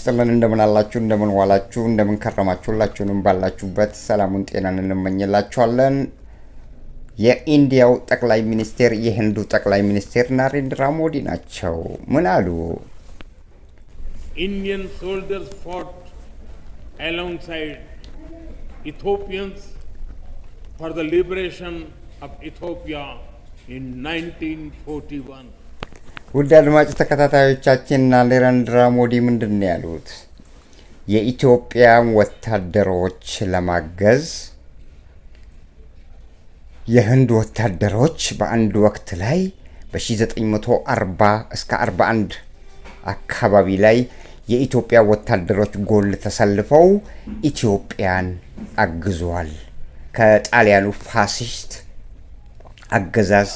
ይስጥልን እንደምን አላችሁ እንደምን ዋላችሁ እንደምን ከረማችሁላችሁንም ባላችሁበት ሰላሙን ጤናን እንመኝላችኋለን። የኢንዲያው ጠቅላይ ሚኒስቴር የህንዱ ጠቅላይ ሚኒስቴር ናሬንድራ ሞዲ ናቸው። ምን አሉ? Indian soldiers fought alongside Ethiopians for the liberation of Ethiopia in 1941. ውድ አድማጭ ተከታታዮቻችን ናሬንድራ ሞዲ ምንድን ነው ያሉት? የኢትዮጵያን ወታደሮች ለማገዝ የህንድ ወታደሮች በአንድ ወቅት ላይ በ1940 እስከ 41 አካባቢ ላይ የኢትዮጵያ ወታደሮች ጎን ተሰልፈው ኢትዮጵያን አግዘዋል። ከጣሊያኑ ፋሺስት አገዛዝ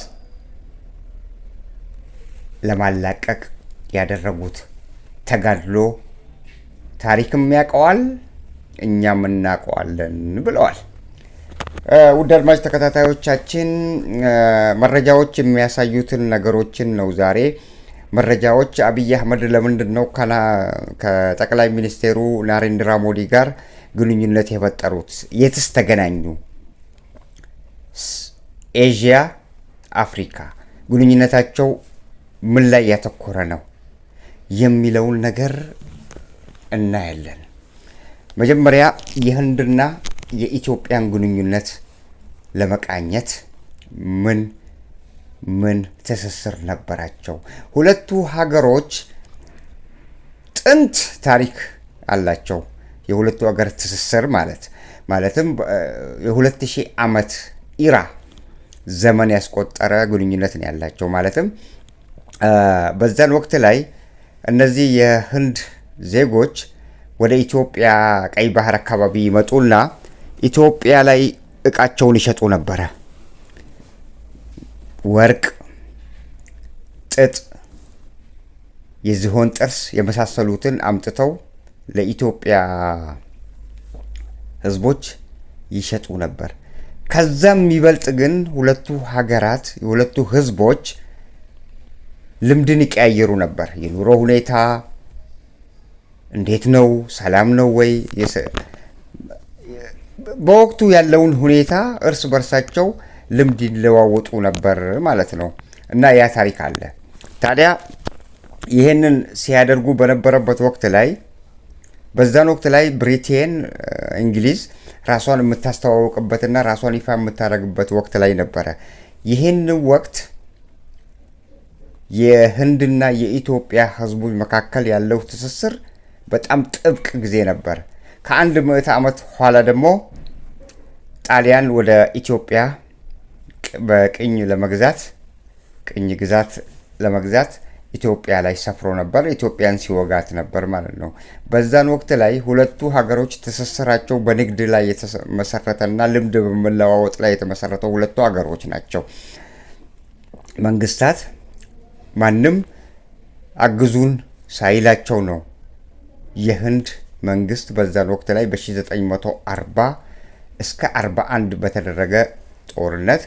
ለማላቀቅ ያደረጉት ተጋድሎ ታሪክም ያውቀዋል እኛም እናውቀዋለን ብለዋል። ውድ አድማጭ ተከታታዮቻችን መረጃዎች የሚያሳዩትን ነገሮችን ነው ዛሬ መረጃዎች አብይ አህመድ ለምንድን ነው ከጠቅላይ ሚኒስቴሩ ናሬንድራ ሞዲ ጋር ግንኙነት የፈጠሩት? የትስ ተገናኙ? ኤዥያ፣ አፍሪካ ግንኙነታቸው ምን ላይ ያተኮረ ነው የሚለውን ነገር እናያለን። መጀመሪያ የህንድና የኢትዮጵያን ግንኙነት ለመቃኘት ምን ትስስር ነበራቸው? ሁለቱ ሀገሮች ጥንት ታሪክ አላቸው። የሁለቱ ሀገር ትስስር ማለትም የ2000 ዓመት ኢራ ዘመን ያስቆጠረ ግንኙነት ነው ያላቸው። ማለትም በዛን ወቅት ላይ እነዚህ የህንድ ዜጎች ወደ ኢትዮጵያ ቀይ ባህር አካባቢ ይመጡና ኢትዮጵያ ላይ እቃቸውን ይሸጡ ነበረ። ወርቅ፣ ጥጥ፣ የዝሆን ጥርስ የመሳሰሉትን አምጥተው ለኢትዮጵያ ህዝቦች ይሸጡ ነበር። ከዛም የሚበልጥ ግን ሁለቱ ሀገራት የሁለቱ ህዝቦች ልምድን ይቀያየሩ ነበር። የኑሮ ሁኔታ እንዴት ነው? ሰላም ነው ወይ? በወቅቱ ያለውን ሁኔታ እርስ በርሳቸው ልምድ ይለዋወጡ ነበር ማለት ነው። እና ያ ታሪክ አለ። ታዲያ ይሄንን ሲያደርጉ በነበረበት ወቅት ላይ በዛን ወቅት ላይ ብሪቴን እንግሊዝ ራሷን የምታስተዋውቅበትና ራሷን ይፋ የምታደርግበት ወቅት ላይ ነበረ። ይህን ወቅት የህንድና የኢትዮጵያ ህዝቦች መካከል ያለው ትስስር በጣም ጥብቅ ጊዜ ነበር። ከአንድ ምዕተ ዓመት ኋላ ደግሞ ጣሊያን ወደ ኢትዮጵያ በቅኝ ግዛት ለመግዛት ኢትዮጵያ ላይ ሰፍሮ ነበር። ኢትዮጵያን ሲወጋት ነበር ማለት ነው። በዛን ወቅት ላይ ሁለቱ ሀገሮች ትስስራቸው በንግድ ላይ የተመሰረተና ልምድ በመለዋወጥ ላይ የተመሰረተው ሁለቱ ሀገሮች ናቸው። መንግስታት ማንም አግዙን ሳይላቸው ነው የህንድ መንግስት በዛን ወቅት ላይ በ1940 እስከ 41 በተደረገ ጦርነት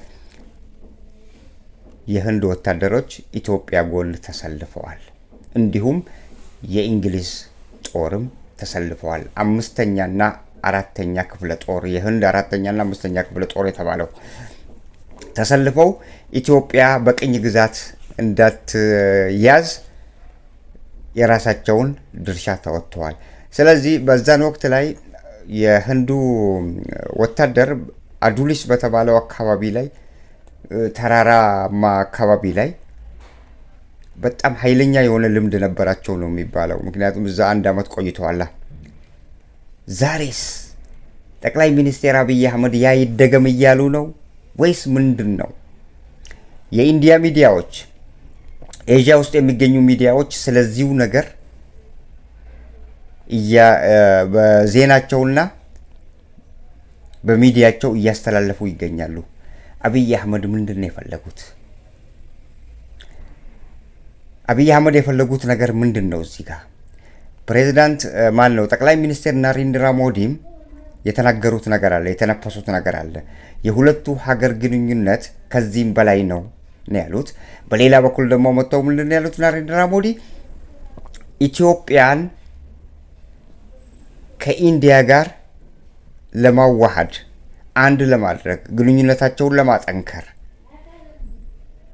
የህንድ ወታደሮች ኢትዮጵያ ጎን ተሰልፈዋል። እንዲሁም የእንግሊዝ ጦርም ተሰልፈዋል። አምስተኛና አራተኛ ክፍለ ጦር የህንድ አራተኛና አምስተኛ ክፍለ ጦር የተባለው ተሰልፈው ኢትዮጵያ በቅኝ ግዛት እንዳትያዝ የራሳቸውን ድርሻ ተወጥተዋል። ስለዚህ በዛን ወቅት ላይ የህንዱ ወታደር አዱሊስ በተባለው አካባቢ ላይ ተራራማ አካባቢ ላይ በጣም ኃይለኛ የሆነ ልምድ ነበራቸው ነው የሚባለው። ምክንያቱም እዛ 1 ዓመት ቆይተዋል። ዛሬስ ጠቅላይ ሚኒስቴር አብይ አህመድ ያ ይደገም እያሉ ነው ወይስ ምንድን ነው? የኢንዲያ ሚዲያዎች፣ ኤዥያ ውስጥ የሚገኙ ሚዲያዎች ስለዚሁ ነገር በዜናቸውና በሚዲያቸው እያስተላለፉ ይገኛሉ። አብይ አህመድ ምንድን ነው የፈለጉት? አብይ አህመድ የፈለጉት ነገር ምንድን ነው? እዚህ ጋር ፕሬዝዳንት ጠቅላይ ሚኒስቴር ናሬንድራ ሞዲም የተናገሩት ነገር አለ፣ የተነፈሱት ነገር አለ። የሁለቱ ሀገር ግንኙነት ከዚህም በላይ ነው ያሉት። በሌላ በኩል ደግሞ መጥተው ምንድን ነው ያሉት ናሬንድራ ሞዲ? ኢትዮጵያን ከኢንዲያ ጋር ለማዋሃድ አንድ ለማድረግ ግንኙነታቸውን ለማጠንከር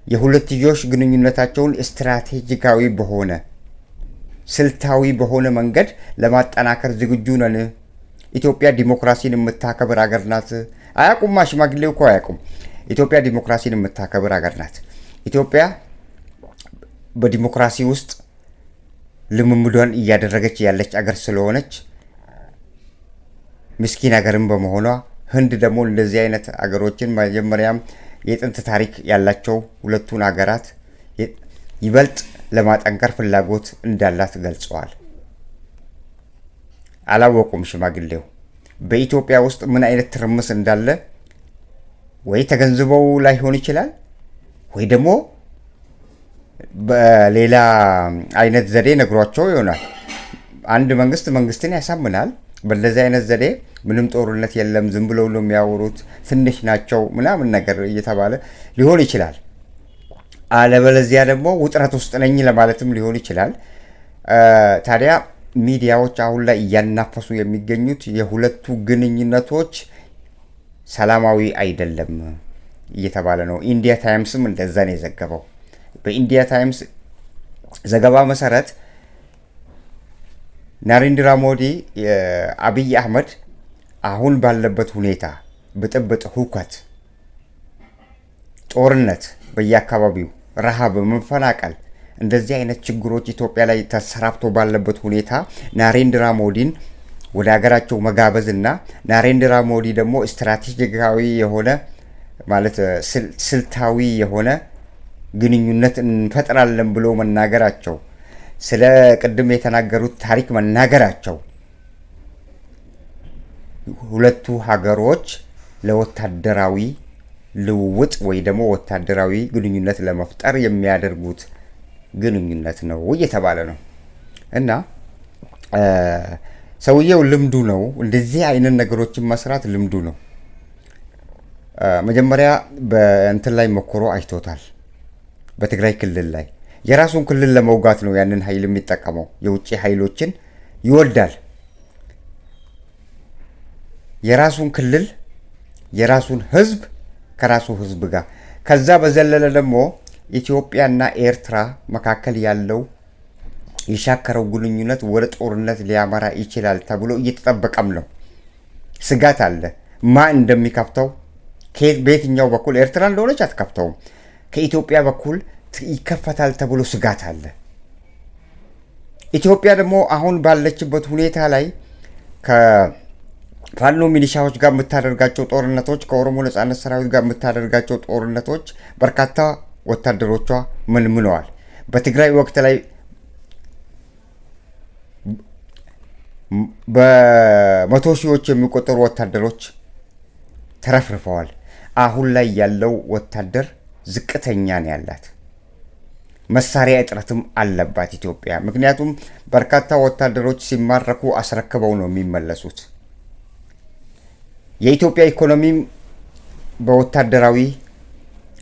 የሁለትዮሽ ግንኙነታቸውን ስትራቴጂካዊ በሆነ ስልታዊ በሆነ መንገድ ለማጠናከር ዝግጁ ነን። ኢትዮጵያ ዲሞክራሲን የምታከብር ሀገር ናት። አያውቁም፣ ሽማግሌው እኮ አያውቁም። ኢትዮጵያ ዲሞክራሲን የምታከብር ሀገር ናት። ኢትዮጵያ በዲሞክራሲ ውስጥ ልምምዷን እያደረገች ያለች ሀገር ስለሆነች ምስኪን ሀገርም በመሆኗ ህንድ ደግሞ እንደዚህ አይነት ሀገሮችን መጀመሪያም የጥንት ታሪክ ያላቸው ሁለቱን ሀገራት ይበልጥ ለማጠንከር ፍላጎት እንዳላት ገልጸዋል። አላወቁም ሽማግሌው በኢትዮጵያ ውስጥ ምን አይነት ትርምስ እንዳለ ወይ ተገንዝበው ላይሆን ይችላል፣ ወይ ደግሞ በሌላ አይነት ዘዴ ነግሯቸው ይሆናል። አንድ መንግስትን ያሳምናል። በለዚህ አይነት ዘዴ ምንም ጦርነት የለም ዝም ብለው ነው የሚያወሩት ትንሽ ናቸው ምናምን ነገር እየተባለ ሊሆን ይችላል። አለበለዚያ ደግሞ ውጥረት ውስጥ ነኝ ለማለትም ሊሆን ይችላል። ታዲያ ሚዲያዎች አሁን ላይ እያናፈሱ የሚገኙት የሁለቱ ግንኙነቶች ሰላማዊ አይደለም እየተባለ ነው። ኢንዲያ ታይምስም እንደዛ ነው የዘገበው። በኢንዲያ ታይምስ ዘገባ መሰረት ናሬንድራ ሞዲ አብይ አህመድ አሁን ባለበት ሁኔታ ብጥብጥ፣ ሁከት፣ ጦርነት በየአካባቢው ረሃብ፣ መፈናቀል እንደዚህ አይነት ችግሮች ኢትዮጵያ ላይ ተሰራፍቶ ባለበት ሁኔታ ናሬንድራ ሞዲን ወደ ሀገራቸው መጋበዝ እና ናሬንድራ ሞዲ ደግሞ ስትራቴጂካዊ የሆነ ማለት ስልታዊ የሆነ ግንኙነት እንፈጥራለን ብሎ መናገራቸው፣ ስለ ቅድም የተናገሩት ታሪክ መናገራቸው ሁለቱ ሀገሮች ለወታደራዊ ልውውጥ ወይ ደግሞ ወታደራዊ ግንኙነት ለመፍጠር የሚያደርጉት ግንኙነት ነው እየተባለ ነው። እና ሰውየው ልምዱ ነው እንደዚህ አይነት ነገሮችን መስራት ልምዱ ነው። መጀመሪያ በእንትን ላይ ሞክሮ አይቶታል። በትግራይ ክልል ላይ የራሱን ክልል ለመውጋት ነው ያንን ኃይል የሚጠቀመው። የውጭ ኃይሎችን ይወዳል። የራሱን ክልል የራሱን ህዝብ ከራሱ ህዝብ ጋር ከዛ በዘለለ ደግሞ ኢትዮጵያና ኤርትራ መካከል ያለው የሻከረው ግንኙነት ወደ ጦርነት ሊያመራ ይችላል ተብሎ እየተጠበቀም ነው። ስጋት አለ። ማን እንደሚከፍተው በየትኛው በኩል ኤርትራ እንደሆነች አትከፍተውም። ከኢትዮጵያ በኩል ይከፈታል ተብሎ ስጋት አለ። ኢትዮጵያ ደግሞ አሁን ባለችበት ሁኔታ ላይ ከፋኖ ሚሊሻዎች ጋር የምታደርጋቸው ጦርነቶች፣ ከኦሮሞ ነጻነት ሰራዊት ጋር የምታደርጋቸው ጦርነቶች በርካታ ወታደሮቿ መንምነዋል። በትግራይ ወቅት ላይ በመቶ ሺዎች የሚቆጠሩ ወታደሮች ተረፍርፈዋል። አሁን ላይ ያለው ወታደር ዝቅተኛ ነው ያላት። መሳሪያ እጥረትም አለባት ኢትዮጵያ። ምክንያቱም በርካታ ወታደሮች ሲማረኩ አስረክበው ነው የሚመለሱት። የኢትዮጵያ ኢኮኖሚም በወታደራዊ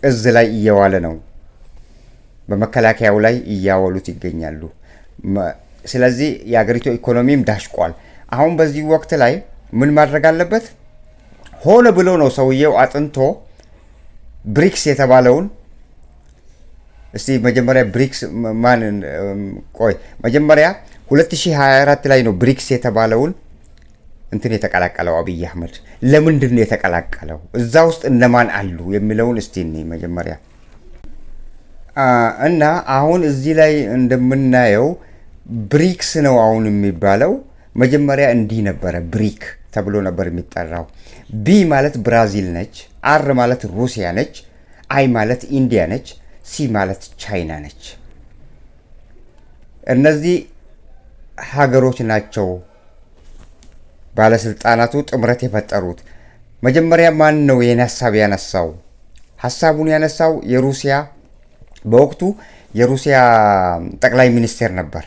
እዝ ላይ እየዋለ ነው። በመከላከያው ላይ እያወሉት ይገኛሉ። ስለዚህ የሀገሪቱ ኢኮኖሚም ዳሽቋል። አሁን በዚህ ወቅት ላይ ምን ማድረግ አለበት? ሆነ ብሎ ነው ሰውየው አጥንቶ ብሪክስ የተባለውን እስቲ መጀመሪያ ብሪክስ ማንን ቆይ መጀመሪያ 2024 ላይ ነው ብሪክስ የተባለውን እንትን የተቀላቀለው አብይ አህመድ። ለምንድን ነው የተቀላቀለው? እዛ ውስጥ እነማን አሉ የሚለውን እስቲ መጀመሪያ እና አሁን እዚህ ላይ እንደምናየው ብሪክስ ነው አሁን የሚባለው። መጀመሪያ እንዲህ ነበረ፣ ብሪክ ተብሎ ነበር የሚጠራው። ቢ ማለት ብራዚል ነች፣ አር ማለት ሩሲያ ነች፣ አይ ማለት ኢንዲያ ነች፣ ሲ ማለት ቻይና ነች። እነዚህ ሀገሮች ናቸው ባለስልጣናቱ ጥምረት የፈጠሩት። መጀመሪያ ማን ነው ይህን ሀሳብ ያነሳው? ሀሳቡን ያነሳው የሩሲያ በወቅቱ የሩሲያ ጠቅላይ ሚኒስቴር ነበር።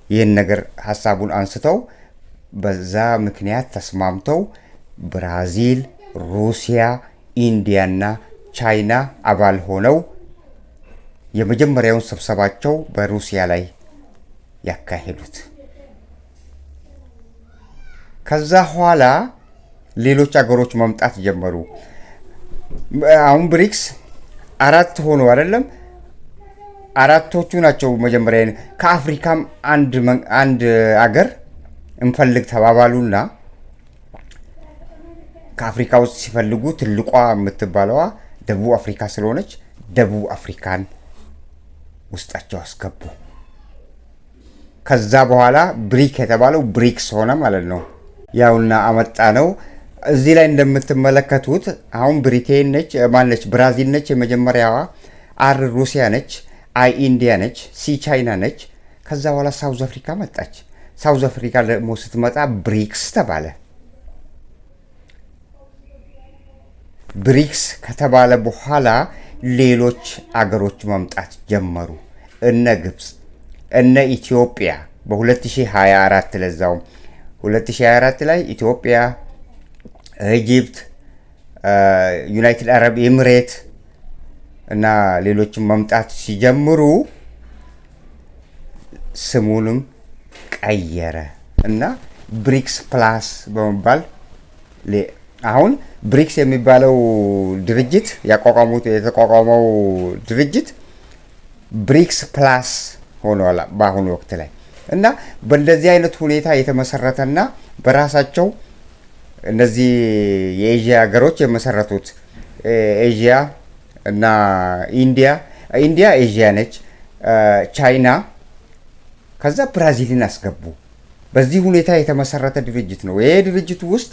ይህን ነገር ሀሳቡን አንስተው በዛ ምክንያት ተስማምተው ብራዚል፣ ሩሲያ፣ ኢንዲያና ቻይና አባል ሆነው የመጀመሪያውን ስብሰባቸው በሩሲያ ላይ ያካሄዱት። ከዛ ኋላ ሌሎች አገሮች መምጣት ጀመሩ። አሁን ብሪክስ 4 ሆኖ አይደለም፣ 4ቶቹ ናቸው መጀመሪያ። ከአፍሪካም አንድ አገር እንፈልግ ተባባሉና ከአፍሪካ ውስጥ ሲፈልጉ ትልቋ የምትባለዋ ደቡብ አፍሪካ ስለሆነች ደቡብ አፍሪካን ውስጣቸው አስገቡ። ከዛ በኋላ ብሪክ የተባለው ብሪክስ ሆነ ማለት ነው። ያውና አመጣ ነው። እዚህ ላይ እንደምትመለከቱት አሁን ብሪቴን ነች፣ ማነች? ብራዚል ነች የመጀመሪያዋ፣ አር ሩሲያ ነች፣ አይ ኢንዲያ ነች፣ ሲ ቻይና ነች። ከዛ በኋላ ሳውዝ አፍሪካ መጣች። ሳውዝ አፍሪካ ደግሞ ስትመጣ ብሪክስ ተባለ። ብሪክስ ከተባለ በኋላ ሌሎች አገሮች መምጣት ጀመሩ። እነ ግብፅ፣ እነ ኢትዮጵያ በ2024 ለዛውም 2024 ላይ ኢትዮጵያ፣ ኢጂፕት፣ ዩናይትድ አረብ ኤሚሬት እና ሌሎችም መምጣት ሲጀምሩ ስሙንም ቀየረ እና ብሪክስ ፕላስ በመባል አሁን ብሪክስ የሚባለው ድርጅት የተቋቋመው ድርጅት ብሪክስ ፕላስ ሆኗል በአሁኑ ወቅት ላይ እና በእንደዚህ አይነት ሁኔታ የተመሰረተና በራሳቸው እነዚህ የኤዥያ ሀገሮች የመሰረቱት ኤዥያ እና ኢንዲያ ኤዥያ ነች፣ ቻይና፣ ከዛ ብራዚልን አስገቡ። በዚህ ሁኔታ የተመሰረተ ድርጅት ነው። ይሄ ድርጅቱ ውስጥ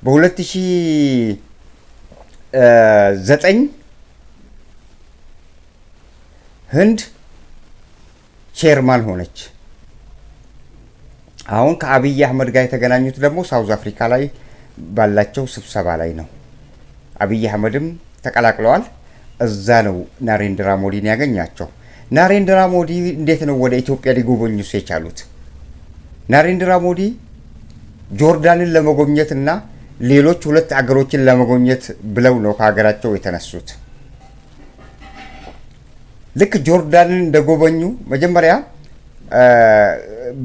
በ2009 ህንድ ቼርማን ሆነች። አሁን ከአብይ አህመድ ጋር የተገናኙት ደግሞ ሳውዝ አፍሪካ ላይ ባላቸው ስብሰባ ላይ ነው። አብይ አህመድም ተቀላቅለዋል። እዛ ነው ናሬንድራ ሞዲን ያገኛቸው። ናሬንድራ ሞዲ እንዴት ነው ወደ ኢትዮጵያ ሊጎበኙስ የቻሉት? ናሬንድራ ሞዲ ጆርዳንን ለመጎብኘትና ሌሎች 2 አገሮችን ለመጎብኘት ብለው ነው ከሀገራቸው የተነሱት። ልክ ጆርዳንን እንደጎበኙ መጀመሪያ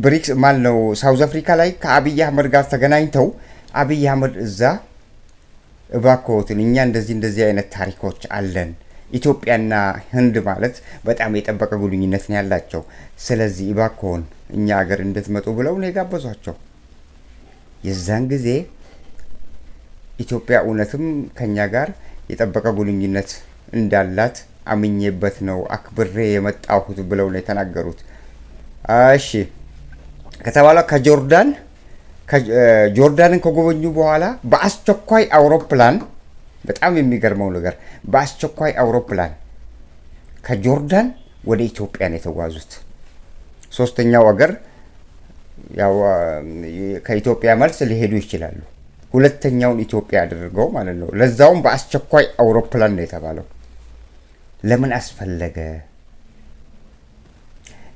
ብሪክስ ነው ሳውዝ አፍሪካ ላይ ከአብይ አህመድ ጋር ተገናኝተው አብይ አህመድ እዛ እባክዎትን እኛ እንደዚህ አይነት ታሪኮች አለን፣ ኢትዮጵያና ህንድ ማለት በጣም የጠበቀ ግንኙነት ነው ያላቸው፣ ስለዚህ እባክዎን እኛ ሀገር እንድትመጡ ብለው ነው የጋበዟቸው። የዛን ጊዜ ኢትዮጵያ እውነትም ከኛ ጋር የጠበቀ ግንኙነት እንዳላት አምኜበት ነው አክብሬ የመጣሁት ብለው ነው የተናገሩት። እሺ ከተባለ ጆርዳንን ከጎበኙ በኋላ በአስቸኳይ አውሮፕላን፣ በጣም የሚገርመው ነገር በአስቸኳይ አውሮፕላን ከጆርዳን ወደ ኢትዮጵያ ነው የተጓዙት። ሶስተኛው ሀገር ያው ከኢትዮጵያ መልስ ሊሄዱ ይችላሉ። ሁለተኛውን ኢትዮጵያ አድርገው ማለት ነው። ለዛውም በአስቸኳይ አውሮፕላን ነው የተባለው። ለምን አስፈለገ?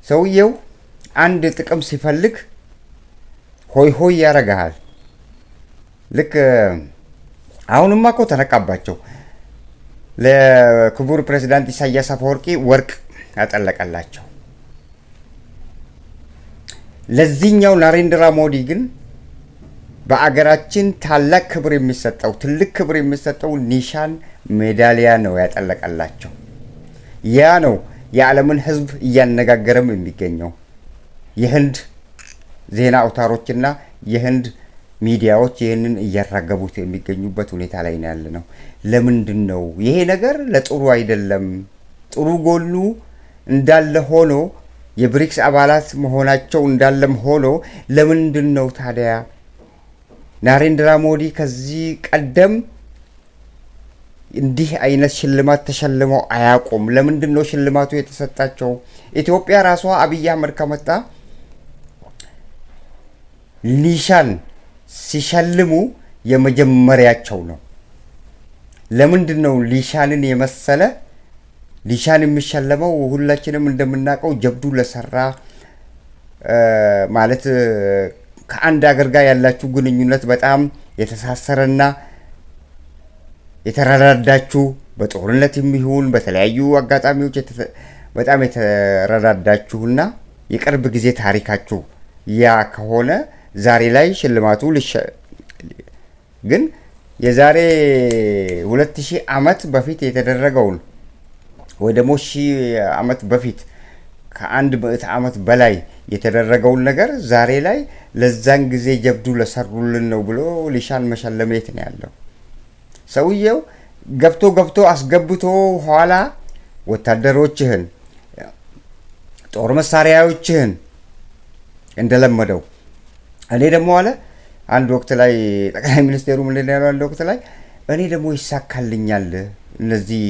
ሰውየው አንድ ጥቅም ሲፈልግ ሆይ ሆይ ያረጋል። ልክ አሁንማ እኮ ተነቃባቸው። ለክቡር ፕሬዝዳንት ኢሳያስ አፈወርቂ ወርቅ ያጠለቀላቸው። ለዚህኛው ናሬንድራ ሞዲ ግን በአገራችን ታላቅ ክብር የሚሰጠው ትልቅ ክብር የሚሰጠው ኒሻን ሜዳሊያ ነው ያጠለቀላቸው። ያ ነው የዓለምን ሕዝብ እያነጋገረም የሚገኘው። የህንድ ዜና አውታሮችና የህንድ ሚዲያዎች ይህንን እያራገቡት የሚገኙበት ሁኔታ ላይ ነው ያለ ነው። ለምንድን ነው ይሄ ነገር? ለጥሩ አይደለም። ጥሩ ጎኑ እንዳለ ሆኖ የብሪክስ አባላት መሆናቸው እንዳለም ሆኖ ለምንድን ነው ታዲያ ናሬንድራ ሞዲ ከዚህ ቀደም እንዲህ አይነት ሽልማት ተሸልመው አያውቁም? ለምንድን ነው ሽልማቱ የተሰጣቸው? ኢትዮጵያ ራሷ አብይ አህመድ ከመጣ ኒሻን ሲሸልሙ የመጀመሪያቸው ነው። ለምንድን ነው ኒሻንን የመሰለ ኒሻን የሚሸለመው? ሁላችንም እንደምናውቀው ጀብዱ ለሰራ ማለት ከአንድ ሀገር ጋር ያላችሁ ግንኙነት በጣም የተሳሰረና የተረዳዳችሁ በጦርነት የሚሆን በተለያዩ አጋጣሚዎች በጣም የተረዳዳችሁና የቅርብ ጊዜ ታሪካችሁ ያ ከሆነ ዛሬ ላይ ሽልማቱ ግን የዛሬ 2000 ዓመት በፊት የተደረገውን ወይ ደግሞ 1000 ዓመት በፊት ከአንድ ምዕተ ዓመት በላይ የተደረገውን ነገር ዛሬ ላይ ለዛን ጊዜ ጀብዱ ለሰሩልን ነው ብሎ ሊሻን መሸለሜት ነው ያለው። ሰውየው ገብቶ አስገብቶ ኋላ ወታደሮችህን ጦር መሳሪያዎችህን እንደለመደው እኔ ደግሞ አለ አንድ ወቅት ላይ ጠቅላይ ሚኒስቴሩ ምን እንደሆነ አንድ ወቅት ላይ እኔ ደግሞ ይሳካልኛል እነዚህ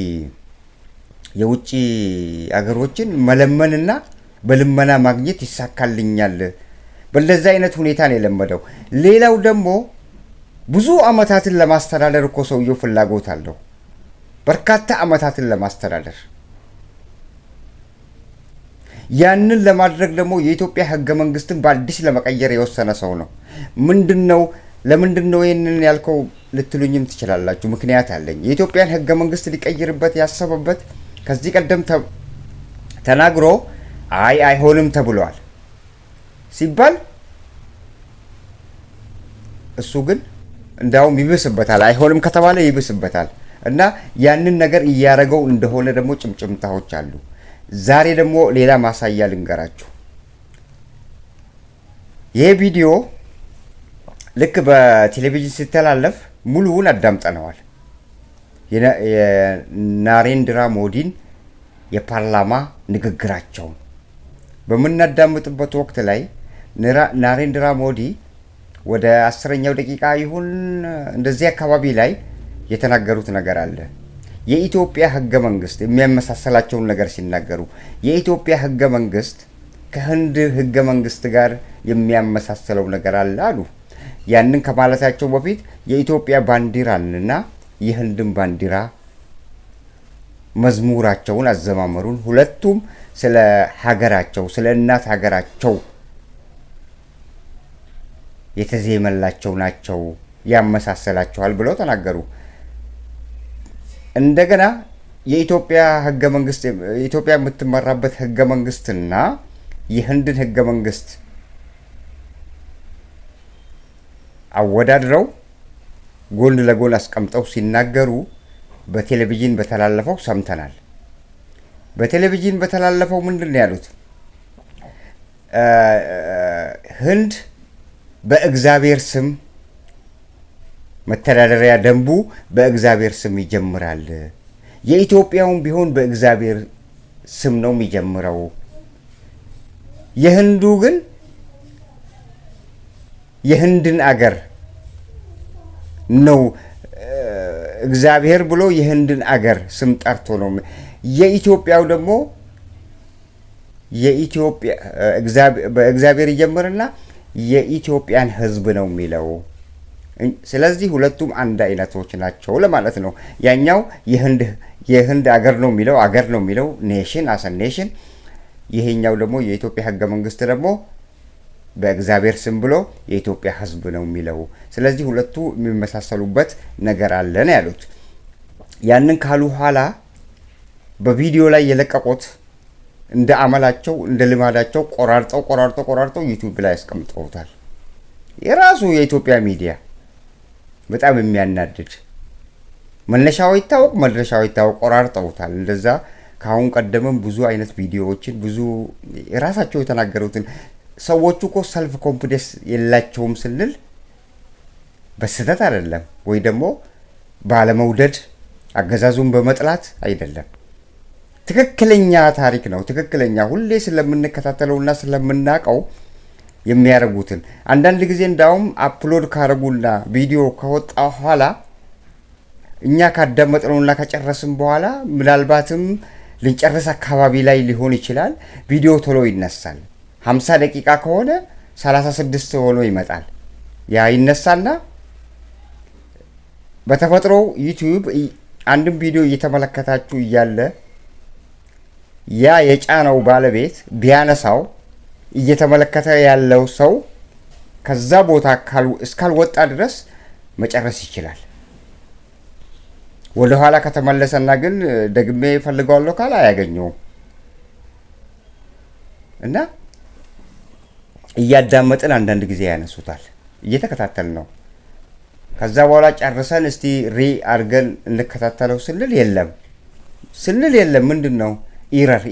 የውጪ አገሮችን መለመንና በልመና ማግኘት ይሳካልኛል በእንደዛ አይነት ሁኔታ ነው የለመደው። ሌላው ደግሞ ብዙ አመታትን ለማስተዳደር እኮ ሰውየው ፍላጎት አለው። በርካታ አመታትን ለማስተዳደር ያንን ለማድረግ ደግሞ የኢትዮጵያ ህገ መንግስትን በአዲስ ለመቀየር የወሰነ ሰው ነው። ለምንድነው ይሄንን ያልከው ልትሉኝም ትችላላችሁ። ምክንያት አለኝ። የኢትዮጵያን ህገ መንግስት ሊቀይርበት ያሰበበት ከዚህ ቀደም ተናግሮ አይሆንም ተብሏል ሲባል እሱ ግን እንዳውም ይብስበታል። አይሆንም ከተባለ ይብስበታል እና ያንን ነገር እያረገው እንደሆነ ደግሞ ጭምጭምታዎች አሉ። ዛሬ ደግሞ ሌላ ማሳያ ልንገራችሁ። ይሄ ቪዲዮ ልክ በቴሌቪዥን ሲተላለፍ ሙሉውን አዳምጠነዋል። የናሬንድራ ሞዲን የፓርላማ ንግግራቸውን በምናዳምጥበት ወቅት ላይ ናሬንድራ ሞዲ ወደ 10ኛው ደቂቃ ይሁን እንደዚህ አካባቢ ላይ የተናገሩት ነገር አለ። የኢትዮጵያ ህገ መንግስት የሚያመሳሰላቸውን ነገር ሲናገሩ የኢትዮጵያ ህገ መንግስት ከህንድ ህገ መንግስት ጋር የሚያመሳሰለው ነገር አለ አሉ። ያንን ከማለታቸው በፊት የኢትዮጵያ ባንዲራንና የህንድን ባንዲራ መዝሙራቸውን አዘማመሩን ሁለቱም ስለ ሀገራቸው ስለ እናት ሀገራቸው የተዜመላቸው ናቸው ያመሳሰላቸዋል ብለው ተናገሩ። እንደገና የኢትዮጵያ ህገ መንግስት ኢትዮጵያ የምትመራበት ህገ መንግስትና የህንድን ህገ መንግስት አወዳድረው ጎን ለጎን አስቀምጠው ሲናገሩ በቴሌቪዥን በተላለፈው ሰምተናል። በቴሌቪዥን በተላለፈው ምንድነው ያሉት? ህንድ በእግዚአብሔር ስም መተዳደሪያ ደንቡ በእግዚአብሔር ስም ይጀምራል። የኢትዮጵያውም ቢሆን በእግዚአብሔር ስም ነው የሚጀምረው። የህንዱ ግን የህንድን አገር ነው እግዚአብሔር ብሎ የህንድን አገር ስም ጠርቶ ነው። የኢትዮጵያው ደግሞ የኢትዮጵያ በእግዚአብሔር ይጀምርና የኢትዮጵያን ህዝብ ነው የሚለው። ስለዚህ ሁለቱም አንድ አይነቶች ናቸው ለማለት ነው። ያኛው የህንድ አገር ነው የሚለው ኔሽን አሰ ኔሽን። ይሄኛው ደግሞ የኢትዮጵያ ህገ መንግስት ደግሞ በእግዚአብሔር ስም ብሎ የኢትዮጵያ ህዝብ ነው የሚለው። ስለዚህ ሁለቱ የሚመሳሰሉበት ነገር አለ ነው ያሉት። ያንን ካሉ ኋላ በቪዲዮ ላይ የለቀቁት እንደ አመላቸው እንደ ልማዳቸው ቆራርጠው ዩቲዩብ ላይ ያስቀምጠውታል። የራሱ የኢትዮጵያ ሚዲያ በጣም የሚያናድድ መነሻው ይታወቅ መድረሻው ይታወቅ ቆራርጠውታል። እንደዛ ካሁን ቀደምም ብዙ አይነት ቪዲዮዎችን ብዙ የራሳቸው የተናገሩትን ሰዎቹ እኮ ሰልፍ ኮንፊደንስ የላቸውም ስንል በስህተት አይደለም፣ ወይ ደግሞ ባለመውደድ አገዛዙን በመጥላት አይደለም። ትክክለኛ ታሪክ ነው። ትክክለኛ ሁሌ ስለምንከታተለውና ስለምናቀው የሚያረጉትን አንዳንድ ጊዜ እንዳውም አፕሎድ ካረጉና ቪዲዮ ከወጣ ኋላ እኛ ካዳመጥነውና ከጨረስን በኋላ ምናልባትም ልንጨርስ አካባቢ ላይ ሊሆን ይችላል ቪዲዮ ቶሎ ይነሳል። 50 ደቂቃ ከሆነ 36 ሆኖ ይመጣል። ያ ይነሳና በተፈጥሮ ዩቲዩብ አንድም ቪዲዮ እየተመለከታችሁ እያለ ያ የጫነው ባለቤት ቢያነሳው እየተመለከተ ያለው ሰው ከዛ ቦታ እስካልወጣ ድረስ መጨረስ ይችላል። ወደ ኋላ ከተመለሰና ግን ደግሜ ፈልገዋለሁ ካለ አያገኘውም። እና እያዳመጥን አንዳንድ ጊዜ ያነሱታል እየተከታተል ነው ከዛ በኋላ ጨርሰን እስቲ አርገን እንከታተለው ስንል የለም ምንድነው ኢረር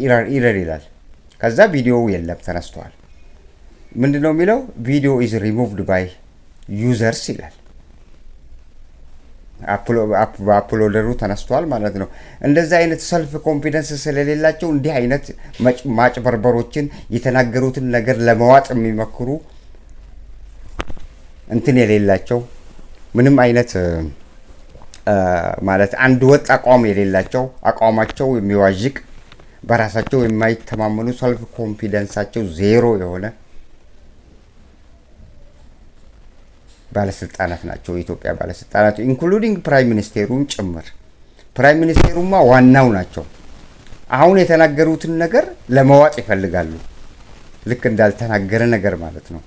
ይላል ከዛ ቪዲዮው የለም ተነስቷል ምንድነው የሚለው ቪዲዮ is removed by users ይላል አፕሎደሩ ተነስቷል ማለት ነው እንደዛ አይነት ሰልፍ ኮንፊደንስ ስለሌላቸው እንዲህ አይነት ማጭበርበሮችን የተናገሩትን ነገር ለማዋጥ የሚመክሩ እንትን የሌላቸው ምንም አይነት ማለት አንድ ወጥ አቋም የሌላቸው አቋማቸው የሚዋዥቅ በራሳቸው የማይተማመኑ ሰልፍ ኮንፊደንሳቸው ዜሮ የሆነ ባለስልጣናት ናቸው የኢትዮጵያ ባለስልጣናት ኢንክሉዲንግ ፕራይም ሚኒስቴሩን ጭምር ፕራይም ሚኒስቴሩማ ዋናው ናቸው አሁን የተናገሩትን ነገር ለማዋጥ ይፈልጋሉ ልክ እንዳልተናገረ ነገር ማለት ነው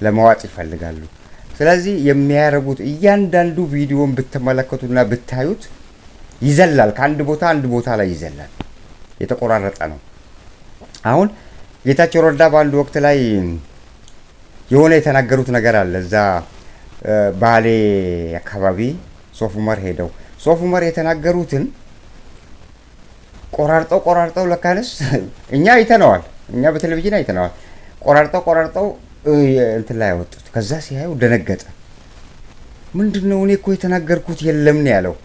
ለማዋጥ ይፈልጋሉ ስለዚህ የሚያረጉት እያንዳንዱ ቪዲዮን ብትመለከቱና ብታዩት ይዘላል ከአንድ ቦታ ላይ ይዘላል የተቆራረጠ ነው አሁን ጌታቸው ረዳ በአንድ ወቅት ላይ የሆነ የተናገሩት ነገር አለ እዛ ባሌ አካባቢ ሶፍ ዑመር የተናገሩትን ቆራርጠው ለካንስ እኛ አይተነዋል እኛ በቴሌቪዥን አይተነዋል ቆራርጠው እንትን ላይ ያወጡት ከዛ ሲያዩ ደነገጠ ምንድነው እኔ እኮ የተናገርኩት የለም ነው ያለው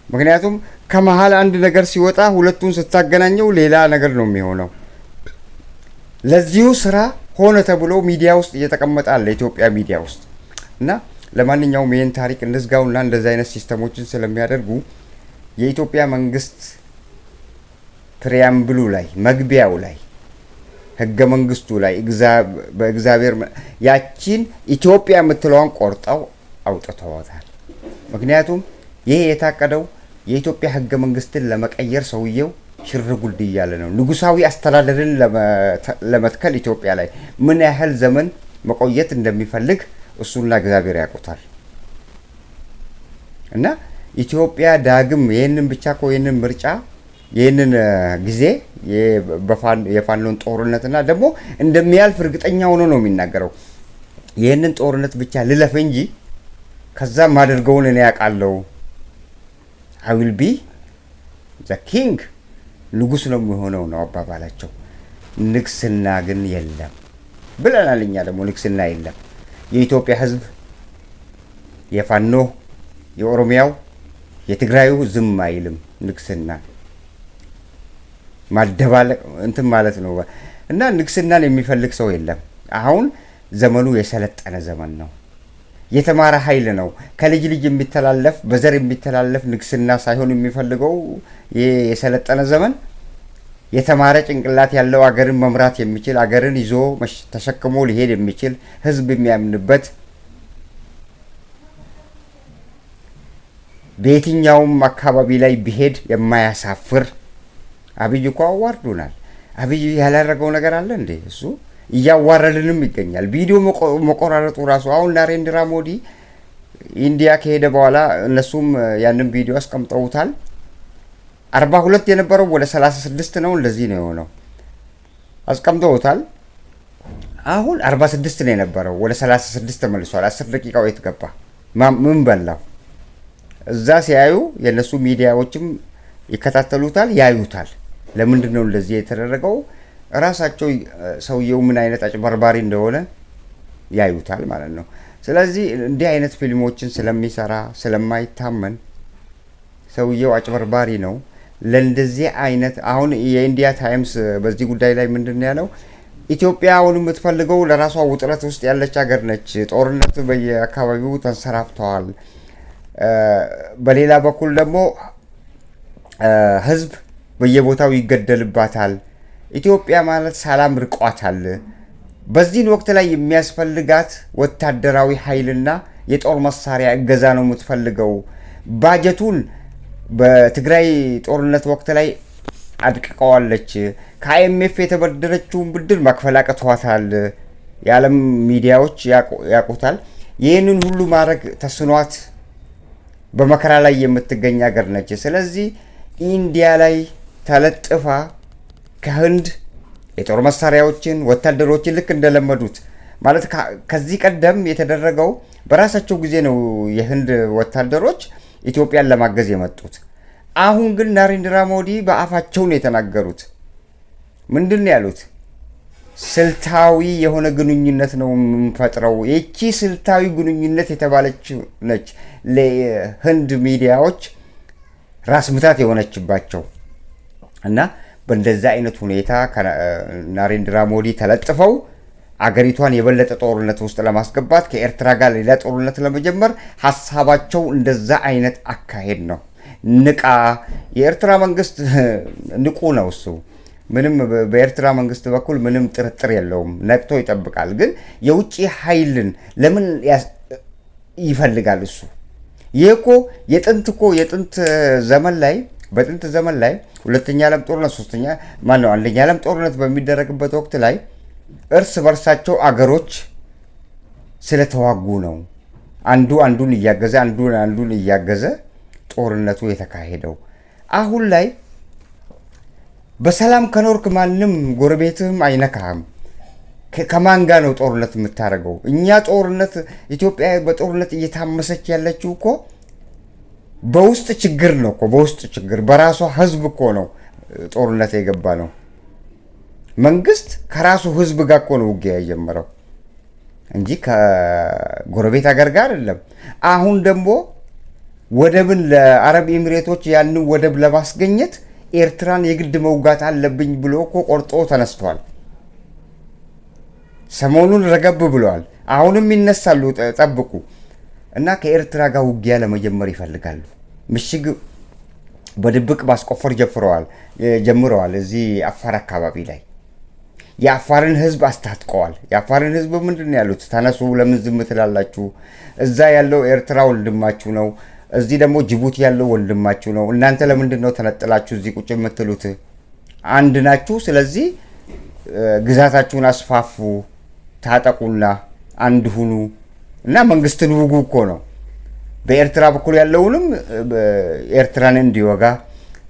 ምክንያቱም ከመሃል አንድ ነገር ሲወጣ ሁለቱን ስታገናኘው ሌላ ነገር ነው የሚሆነው ለዚሁ ስራ ሆነ ተብሎ ሚዲያ ውስጥ እየተቀመጠ አለ ኢትዮጵያ ሚዲያ ውስጥ እና ለማንኛውም ይሄን ታሪክ እንዝጋውና እንደዛ አይነት ሲስተሞችን ስለሚያደርጉ የኢትዮጵያ መንግስት ፕሪያምብሉ ላይ መግቢያው ላይ ህገ መንግስቱ ላይ በእግዚአብሔር ያቺን ኢትዮጵያ የምትለውን ቆርጠው አውጥተዋታል ምክንያቱም ይሄ የታቀደው የኢትዮጵያ ህገ መንግስትን ለመቀየር ሰውየው ሽርጉድ እያለ ነው ንጉሳዊ አስተዳደርን ለመትከል ኢትዮጵያ ላይ ምን ያህል ዘመን መቆየት እንደሚፈልግ እሱና እግዚአብሔር ያውቁታል እና ኢትዮጵያ ዳግም ይሄንን ብቻ ይሄንን ምርጫ ይሄንን ጊዜ የፋኖን ጦርነትና ደግሞ እንደሚያልፍ እርግጠኛ ሆኖ ነው የሚናገረው ይሄንን ጦርነት ብቻ ልለፍ እንጂ ከዛ ማድርገውን እኔ ያውቃለሁ I will be the king ንጉስ ነው የሚሆነው ነው አባባላቸው ንግስና ግን የለም ብለናል እኛ ደግሞ ንግስና የለም የኢትዮጵያ ህዝብ የፋኖ የኦሮሚያው የትግራዩ ዝም አይልም ንግስና ማደባለቅ እንትን ማለት ነው እና ንግስናን የሚፈልግ ሰው የለም አሁን ዘመኑ የሰለጠነ ዘመን ነው የተማረ ኃይል ነው ከልጅ ልጅ የሚተላለፍ በዘር የሚተላለፍ ንግስና ሳይሆን የሚፈልገው የሰለጠነ ዘመን የተማረ ጭንቅላት ያለው አገርን መምራት የሚችል አገርን ይዞ ተሸክሞ ሊሄድ የሚችል ህዝብ የሚያምንበት በየትኛውም አካባቢ ላይ ቢሄድ የማያሳፍር አብይ እኮ አዋርዶናል አብይ ያላረገው ነገር አለ እንዴ እሱ እያዋረደንም ይገኛል ቪዲዮ መቆራረጡ ራሱ አሁን ናሬንድራ ሞዲ ኢንዲያ ከሄደ በኋላ እነሱም ያንን ቪዲዮ አስቀምጠውታል 42 የነበረው ወደ 36 ነው እንደዚህ ነው የሆነው አስቀምጠውታል አሁን 46 ነው የነበረው ወደ 36 ተመልሷል 10 ደቂቃው የተገባ ምን በላው እዛ ሲያዩ የነሱ ሚዲያዎችም ይከታተሉታል ያዩታል ለምንድን ነው እንደዚህ የተደረገው ራሳቸው ሰውየው ምን አይነት አጭበርባሪ እንደሆነ ያዩታል ማለት ነው ስለዚህ እንዲህ አይነት ፊልሞችን ስለሚሰራ ስለማይታመን ሰውየው አጭበርባሪ ነው ለእንደዚህ አይነት አሁን የኢንዲያ ታይምስ በዚህ ጉዳይ ላይ ምንድነው ያለው ኢትዮጵያ አሁን የምትፈልገው ለራሷ ውጥረት ውስጥ ያለች ሀገር ነች ጦርነት በየአካባቢው ተንሰራፍቷል በሌላ በኩል ደግሞ ህዝብ በየቦታው ይገደልባታል ኢትዮጵያ ማለት ሰላም ርቋታል በዚህ ወቅት ላይ የሚያስፈልጋት ወታደራዊ ኃይልና የጦር መሳሪያ እገዛ ነው የምትፈልገው ባጀቱን በትግራይ ጦርነት ወቅት ላይ አድቅቀዋለች ከአይኤምኤፍ የተበደረችውን ብድር መክፈል አቅቷታል የዓለም ሚዲያዎች ያቆታል ይህንን ሁሉ ማድረግ ተስኗት በመከራ ላይ የምትገኝ ሀገር ነች ስለዚህ ኢንዲያ ላይ ተለጥፋ ከህንድ የጦር መሳሪያዎችን ወታደሮችን ልክ እንደለመዱት ማለት ከዚህ ቀደም የተደረገው በራሳቸው ጊዜ ነው የህንድ ወታደሮች ኢትዮጵያን ለማገዝ የመጡት። አሁን ግን ናሬንድራ ሞዲ በአፋቸው ነው የተናገሩት። ምንድን ነው ያሉት? ስልታዊ የሆነ ግንኙነት ነው የምንፈጥረው። ይቺ ስልታዊ ግንኙነት የተባለች ነች ለህንድ ሚዲያዎች ራስ ምታት የሆነችባቸው እና በእንደዛ አይነት ሁኔታ ናሬንድራ ሞዲ ተለጥፈው አገሪቷን የበለጠ ጦርነት ውስጥ ለማስገባት ከኤርትራ ጋር ሌላ ጦርነት ለመጀመር ሐሳባቸው እንደዛ አይነት አካሄድ ነው። ንቃ የኤርትራ መንግስት ንቁ ነው እሱ ምንም በኤርትራ መንግስት በኩል ምንም ጥርጥር የለውም ነቅቶ ይጠብቃል። ግን የውጪ ኃይልን ለምን ይፈልጋል እሱ? ይሄኮ የጥንት ዘመን ላይ በጥንት ዘመን ላይ ሁለተኛ ዓለም ጦርነት አንደኛ ዓለም ጦርነት በሚደረግበት ወቅት ላይ እርስ በርሳቸው አገሮች ስለተዋጉ ነው አንዱ አንዱን እያገዘ ጦርነቱ የተካሄደው። አሁን ላይ በሰላም ከኖርክ ማንም ጎረቤትህም አይነካህም። ከማን ጋር ነው ጦርነት የምታደርገው? እኛ ጦርነት ኢትዮጵያ በጦርነት እየታመሰች ያለችው እኮ በውስጥ ችግር ነው እኮ በውስጥ ችግር በራሷ ህዝብ እኮ ነው ጦርነት የገባ ነው። መንግስት ከራሱ ህዝብ ጋር እኮ ነው ውጊያ የጀመረው እንጂ ከጎረቤት ሀገር ጋር አይደለም። አሁን ደግሞ ወደብን ለአረብ ኤሚሬቶች ያንን ወደብ ለማስገኘት ኤርትራን የግድ መውጋት አለብኝ ብሎ እኮ ቆርጦ ተነስቷል። ሰሞኑን ረገብ ብለዋል። አሁንም ይነሳሉ፣ ጠብቁ እና ከኤርትራ ጋር ውጊያ ለመጀመር ይፈልጋሉ። ምሽግ በድብቅ ማስቆፈር ጀምረዋል። እዚህ አፋር አካባቢ ላይ የአፋርን ህዝብ አስታጥቀዋል። የአፋርን ህዝብ ምንድን ነው ያሉት? ተነሱ፣ ለምን ዝም ትላላችሁ? እዛ ያለው ኤርትራ ወንድማችሁ ነው፣ እዚህ ደግሞ ጅቡቲ ያለው ወንድማችሁ ነው። እናንተ ለምንድን ነው ተነጥላችሁ እዚህ ቁጭ የምትሉት? አንድ ናችሁ። ስለዚህ ግዛታችሁን አስፋፉ፣ ታጠቁና አንድ ሁኑ እና መንግስትን ውጉ እኮ ነው። በኤርትራ በኩል ያለውንም ኤርትራን እንዲወጋ፣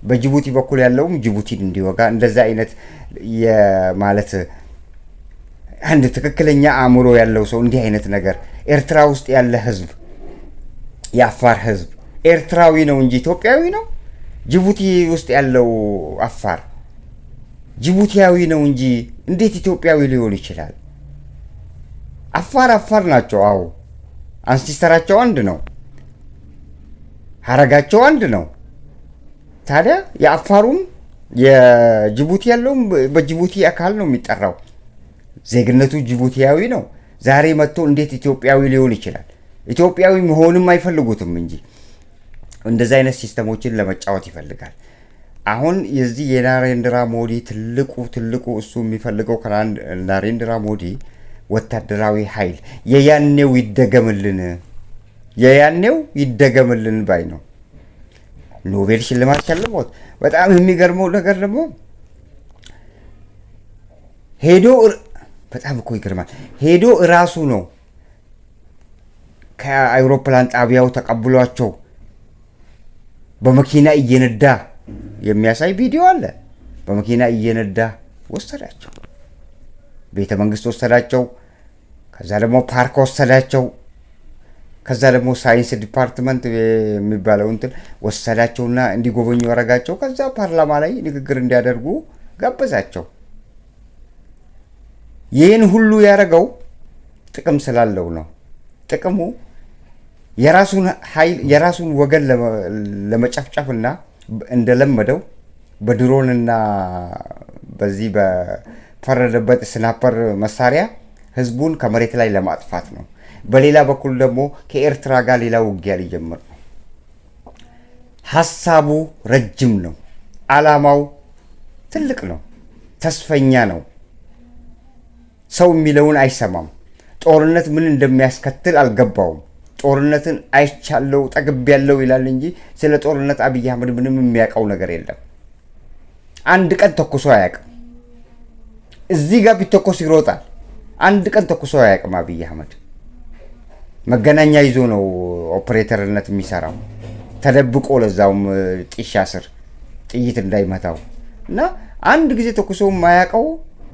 በጅቡቲ በኩል ያለውም ጅቡቲን እንዲወጋ እንደዛ አይነት ማለት አንድ ትክክለኛ አእምሮ ያለው ሰው እንዲህ አይነት ነገር ኤርትራ ውስጥ ያለ ህዝብ የአፋር ህዝብ ኤርትራዊ ነው እንጂ ኢትዮጵያዊ ነው። ጅቡቲ ውስጥ ያለው አፋር ጅቡቲያዊ ነው እንጂ እንዴት ኢትዮጵያዊ ሊሆን ይችላል? አፋር ናቸው። አዎ አንሲስተራቸው አንድ ነው፣ ሀረጋቸው አንድ ነው። ታዲያ የአፋሩም የጅቡቲ ያለውም በጅቡቲ አካል ነው የሚጠራው። ዜግነቱ ጅቡቲያዊ ነው። ዛሬ መጥቶ እንዴት ኢትዮጵያዊ ሊሆን ይችላል? ኢትዮጵያዊ መሆንም አይፈልጉትም እንጂ እንደዚህ አይነት ሲስተሞችን ለመጫወት ይፈልጋል። አሁን የዚህ የናሬንድራ ሞዲ ትልቁ እሱ የሚፈልገው ከናሬንድራ ሞዲ ወታደራዊ ኃይል የያኔው ይደገምልን ባይ ነው። ኖቤል ሽልማት ሸልሞት። በጣም የሚገርመው ነገር ደግሞ በጣም እኮ ይገርማል። ሄዶ እራሱ ነው ከአውሮፕላን ጣቢያው ተቀብሏቸው በመኪና እየነዳ የሚያሳይ ቪዲዮ አለ። በመኪና እየነዳ ወሰዳቸው፣ ቤተ መንግስት ወሰዳቸው፣ ከዛ ደግሞ ፓርክ ወሰዳቸው፣ ከዛ ደግሞ ሳይንስ ዲፓርትመንት የሚባለው እንትን ወሰዳቸውና እንዲጎበኙ ያረጋቸው። ከዛ ፓርላማ ላይ ንግግር እንዲያደርጉ ጋበዛቸው። ይህን ሁሉ ያረገው ጥቅም ስላለው ነው። ጥቅሙ የራሱን ወገን ለመጨፍጨፍና እንደለመደው በድሮንና በዚህ በፈረደበት ስናፐር መሳሪያ ህዝቡን ከመሬት ላይ ለማጥፋት ነው። በሌላ በኩል ደግሞ ከኤርትራ ጋር ሌላ ውጊያ ሊጀምር ነው። ሐሳቡ ረጅም ነው። ዓላማው ትልቅ ነው። ተስፈኛ ነው። ሰው የሚለውን አይሰማም። ጦርነት ምን እንደሚያስከትል አልገባውም። ጦርነትን አይቻለው ጠግቤያለው ይላል እንጂ ስለ ጦርነት አብይ አህመድ ምንም የሚያውቀው ነገር የለም። አንድ ቀን ተኩሶ አያውቅም። እዚህ ጋር ቢተኮስ ይሮጣል። አንድ ቀን ተኩሶ አያውቅም አብይ አህመድ። መገናኛ ይዞ ነው ኦፕሬተርነት የሚሰራው ተደብቆ፣ ለዛውም ጢሻ ስር ጥይት እንዳይመታው እና አንድ ጊዜ ተኩሶ የማያውቀው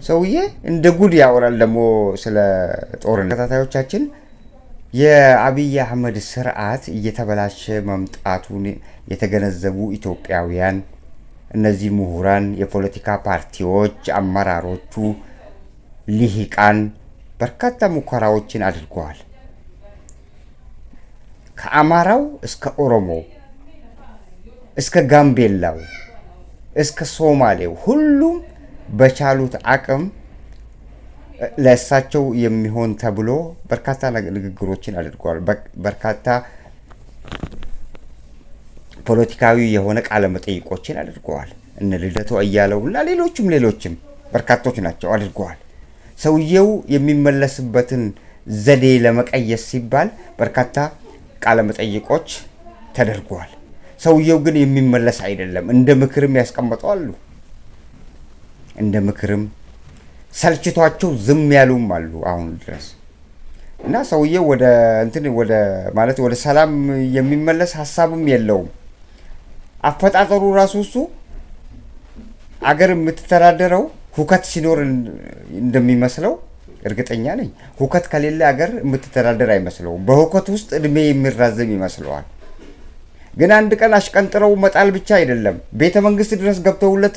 ሰውዬ እንደ ጉድ ያወራል ደግሞ ስለ ጦርነት። ተከታታዮቻችን የአብይ አህመድ ስርዓት እየተበላሸ መምጣቱን የተገነዘቡ ኢትዮጵያውያን እነዚህ ምሁራን፣ የፖለቲካ ፓርቲዎች አመራሮቹ፣ ልሂቃን በርካታ ሙከራዎችን አድርገዋል። ከአማራው እስከ ኦሮሞ እስከ ጋምቤላው እስከ ሶማሌው ሁሉም በቻሉት አቅም ለእሳቸው የሚሆን ተብሎ በርካታ ንግግሮችን አድርገዋል። በርካታ ፖለቲካዊ የሆነ ቃለ መጠይቆችን አድርገዋል። እነ ልደቱ አያሌውና ሌሎችም በርካቶች ናቸው አድርገዋል። ሰውየው የሚመለስበትን ዘዴ ለመቀየስ ሲባል በርካታ ቃለ መጠይቆች ተደርገዋል። ሰውየው ግን የሚመለስ አይደለም። እንደ ምክርም ያስቀምጠው አሉ። እንደ ምክርም ሰልችቷቸው ዝም ያሉም አሉ አሁን ድረስ እና ሰውየው ወደ ሰላም የሚመለስ ሀሳብም የለውም። አፈጣጠሩ ራሱ እሱ አገር የምትተዳደረው ሁከት ሲኖር እንደሚመስለው እርግጠኛ ነኝ። ሁከት ከሌለ አገር የምትተዳደር አይመስለውም። በሁከት ውስጥ እድሜ የሚራዘም ይመስለዋል። ግን አንድ ቀን አሽቀንጥረው መጣል ብቻ አይደለም፣ ቤተ መንግስት ድረስ ገብተውለት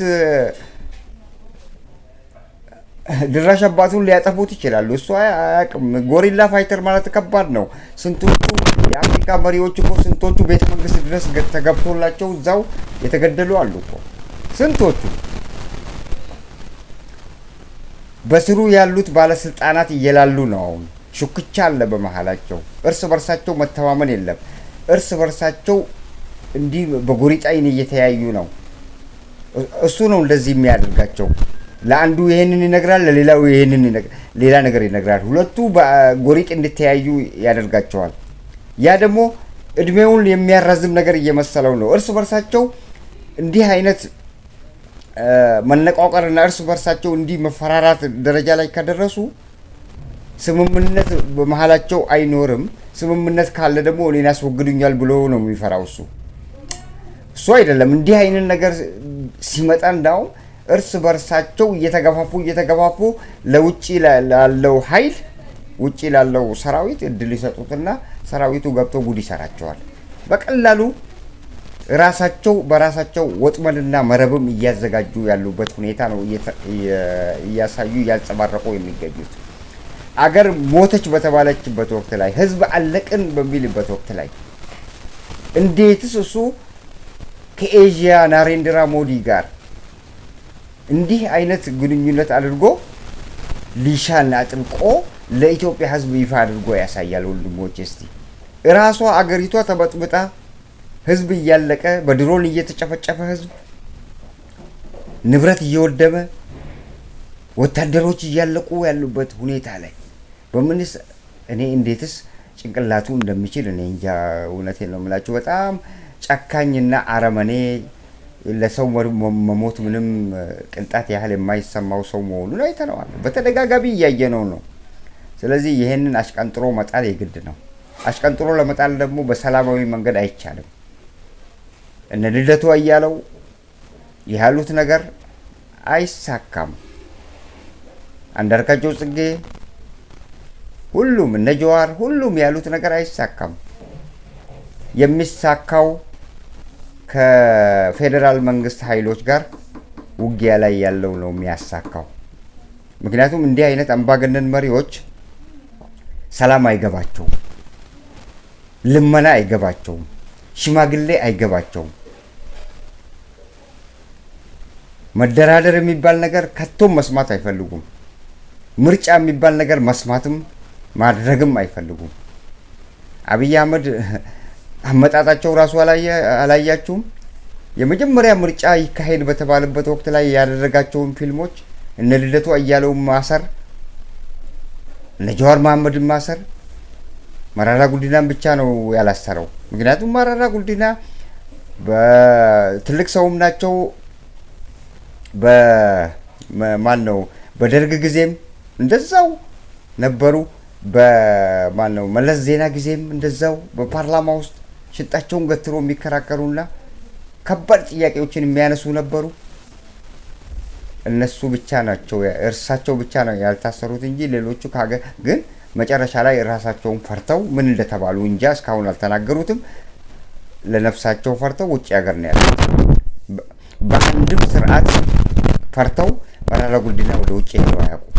ድራሽ አባቱን ሊያጠፉት ይችላሉ። እሱ አያውቅም። ጎሪላ ፋይተር ማለት ከባድ ነው። ስንቶቹ የአፍሪካ መሪዎች እኮ ስንቶቹ ቤተ መንግስት ድረስ ተገብቶላቸው እዛው የተገደሉ አሉ እኮ ስንቶቹ። በስሩ ያሉት ባለስልጣናት እየላሉ ነው። አሁን ሹክቻ አለ በመሃላቸው። እርስ በርሳቸው መተማመን የለም። እርስ በርሳቸው እንዲህ በጎሪጥ አይን እየተያዩ ነው። እሱ ነው እንደዚህ የሚያደርጋቸው። ለአንዱ ይሄንን ይነግራል፣ ለሌላው ሌላ ነገር ይነግራል። ሁለቱ በጎሪጥ እንድትያዩ ያደርጋቸዋል። ያ ደግሞ እድሜውን የሚያራዝም ነገር እየመሰለው ነው። እርስ በርሳቸው እንዲህ አይነት መነቋቀርና እርስ በርሳቸው እንዲህ መፈራራት ደረጃ ላይ ከደረሱ ስምምነት በመሃላቸው አይኖርም። ስምምነት ካለ ደግሞ እኔን ያስወግዱኛል ብሎ ነው የሚፈራው እሱ አይደለም። እንዲህ አይነት ነገር ሲመጣ እንዳውም እርስ በርሳቸው እየተገፋፉ ለውጪ ላለው ኃይል ውጪ ላለው ሰራዊት እድል ይሰጡትና ሰራዊቱ ገብቶ ጉድ ይሰራቸዋል። በቀላሉ በራሳቸው ወጥመድና መረብም እያዘጋጁ ያሉበት ሁኔታ ነው እያሳዩ እያንጸባረቁ የሚገኙት። አገር ሞተች በተባለችበት ወቅት ላይ፣ ህዝብ አለቅን በሚልበት ወቅት ላይ እንዴትስ እሱ ከኤዥያ ናሬንድራ ሞዲ ጋር እንዲህ አይነት ግንኙነት አድርጎ ሊሻን አጥብቆ ለኢትዮጵያ ህዝብ ይፋ አድርጎ ያሳያል? ወንድሞች እስቲ እራሷ አገሪቷ ተበጥብጣ ህዝብ እያለቀ በድሮን እየተጨፈጨፈ ህዝብ ንብረት እየወደመ ወታደሮች እያለቁ ያሉበት ሁኔታ ላይ በምንስ እኔ እንዴትስ ጭንቅላቱ እንደሚችል እኔ እንጃ። እውነቴን ነው የምላችሁ። በጣም ጨካኝና አረመኔ፣ ለሰው መሞት ምንም ቅንጣት ያህል የማይሰማው ሰው መሆኑን አይተነዋል። በተደጋጋሚ እያየነው ነው። ስለዚህ ይሄንን አሽቀንጥሮ መጣል የግድ ነው። አሽቀንጥሮ ለመጣል ደግሞ በሰላማዊ መንገድ አይቻልም። እነ ልደቱ አያሌው ያሉት ነገር አይሳካም። አንዳርጋቸው ጽጌ፣ ሁሉም እነ ጀዋር ሁሉም ያሉት ነገር አይሳካም። የሚሳካው ከፌዴራል መንግስት ኃይሎች ጋር ውጊያ ላይ ያለው ነው የሚያሳካው። ምክንያቱም እንዲህ አይነት አምባገነን መሪዎች ሰላም አይገባቸውም፣ ልመና አይገባቸውም፣ ሽማግሌ አይገባቸውም። መደራደር የሚባል ነገር ከቶም መስማት አይፈልጉም። ምርጫ የሚባል ነገር መስማትም ማድረግም አይፈልጉም። አብይ አህመድ አመጣጣቸው ራሱ አላያችሁም? የመጀመሪያ ምርጫ ይካሄድ በተባለበት ወቅት ላይ ያደረጋቸውን ፊልሞች እነ ልደቱ አያሌውን ማሰር፣ እነ ጀዋር መሐመድን ማሰር፣ መራራ ጉዲናን ብቻ ነው ያላሰረው። ምክንያቱም መራራ ጉዲና በትልቅ ሰውም ናቸው። በደርግ ጊዜም እንደዛው ነበሩ። መለስ ዜና ጊዜም እንደዛው በፓርላማ ውስጥ ሽጣቸውን ገትሮ የሚከራከሩና ከባድ ጥያቄዎችን የሚያነሱ ነበሩ። እነሱ ብቻ ናቸው እርሳቸው ብቻ ነው ያልታሰሩት እንጂ ሌሎቹ ከሀገር ግን መጨረሻ ላይ ራሳቸውን ፈርተው ምን እንደተባሉ እንጃ እስካሁን አልተናገሩትም። ለነፍሳቸው ፈርተው ውጭ ሀገር ነው ያሉት። በአንድም ስርዓት ፈርተው መራራ ጉዲና ወደ ውጭ ሄደው አያውቁም